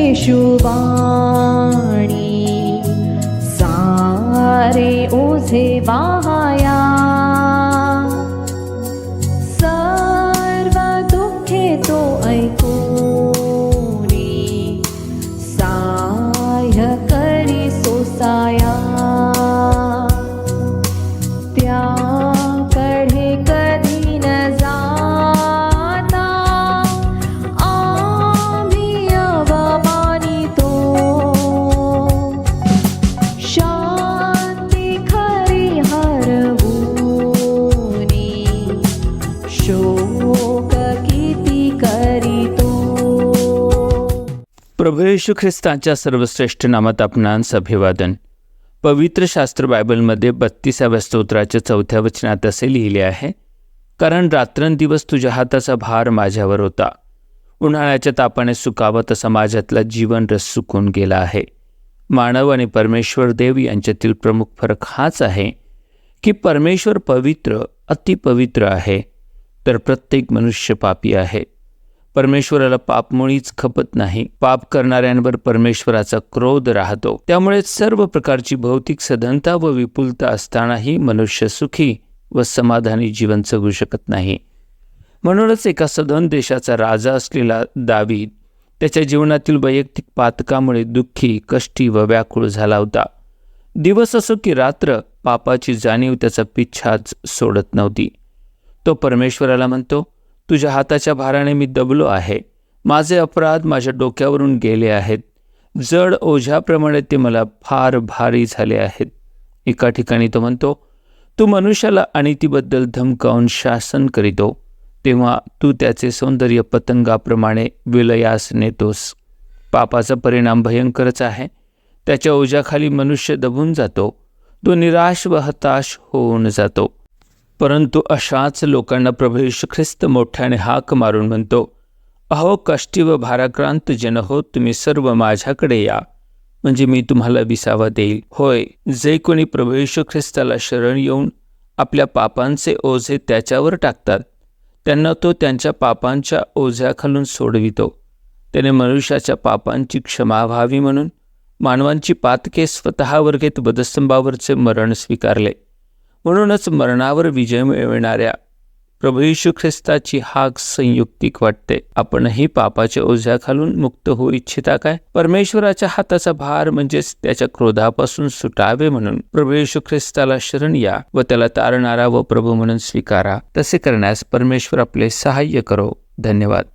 येशुवाणी सारे ओझे वाहाया, सर्व दुःखे तो ऐकूनी साह्य करी सोसाया. त्याकडे कधी न जाता आम्ही अवमानितो, शांती खरी हरवूनी शोक किती करीतो. प्रभू येशू ख्रिस्तांच्या सर्वश्रेष्ठ नामात आपणास अभिवादन. पवित्र शास्त्र बायबलमध्ये 32व्या स्तोत्राच्या 4थ्या वचनात असे लिहिले आहे, कारण रात्रंदिवस तुझ्या हाताचा भार माझ्यावर होता. उन्हाळ्याच्या तापाने सुकावा तसा माझ्यातला जीवनरस सुकून गेला आहे. मानव आणि परमेश्वर देव यांच्यातील प्रमुख फरक हाच आहे की परमेश्वर पवित्र, अतिपवित्र आहे, तर प्रत्येक मनुष्य पापी आहे. परमेश्वराला पाप मुळीच खपत नाही. पाप करणाऱ्यांवर परमेश्वराचा क्रोध राहतो. त्यामुळे सर्व प्रकारची भौतिक सधनता व विपुलता असतानाही मनुष्य सुखी व समाधानी जीवन जगू शकत नाही. म्हणूनच एका सधन देशाचा राजा असलेला दावीद त्याच्या जीवनातील वैयक्तिक पातकामुळे दुःखी, कष्टी व व्याकुळ झाला होता. दिवस असो की रात्र पापाची जाणीव त्याचा पिच्छाच सोडत नव्हती. तो परमेश्वराला म्हणतो, तुझ्या हाताच्या भाराने मी दबलो आहे. माझे अपराध माझ्या डोक्यावरून गेले आहेत. जड ओझ्याप्रमाणे ते मला फार भारी झाले आहेत. एका ठिकाणी तो म्हणतो, तू मनुष्याला अनितीबद्दल धमकावून शासन करीतो, तेव्हा तू त्याचे सौंदर्य पतंगाप्रमाणे विलयास नेतोस. पापाचा परिणाम भयंकरच आहे. त्याच्या ओझ्याखाली मनुष्य दबून जातो. तो निराश व हताश होऊन जातो. परंतु अशाच लोकांना प्रभू येशू ख्रिस्त मोठ्याने हाक मारून म्हणतो, अहो कष्टी व भाराक्रांत जन हो, तुम्ही सर्व माझ्याकडे या, म्हणजे मी तुम्हाला विसावा देईल. होय, जे कोणी प्रभू येशू ख्रिस्ताला शरण येऊन आपल्या पापांचे ओझे त्याच्यावर टाकतात, त्यांना तो त्यांच्या पापांच्या ओझ्याखालून सोडवितो. त्याने मनुष्याच्या पापांची क्षमा व्हावी म्हणून मानवांची पातके स्वतःवर घेत वधस्तंभावरचे मरण स्वीकारले. म्हणूनच मरणावर विजय मिळविणाऱ्या प्रभू येशू ख्रिस्ताची हाक संयुक्तिक वाटते. आपणही पापाच्या ओझ्याखालून मुक्त होऊ इच्छिता काय? परमेश्वराच्या हाताचा भार म्हणजेच त्याच्या क्रोधापासून सुटावे म्हणून प्रभू येशू ख्रिस्ताला शरण या व त्याला तारणारा व प्रभू म्हणून स्वीकारा. तसे करण्यास परमेश्वर आपले सहाय्य करो. धन्यवाद.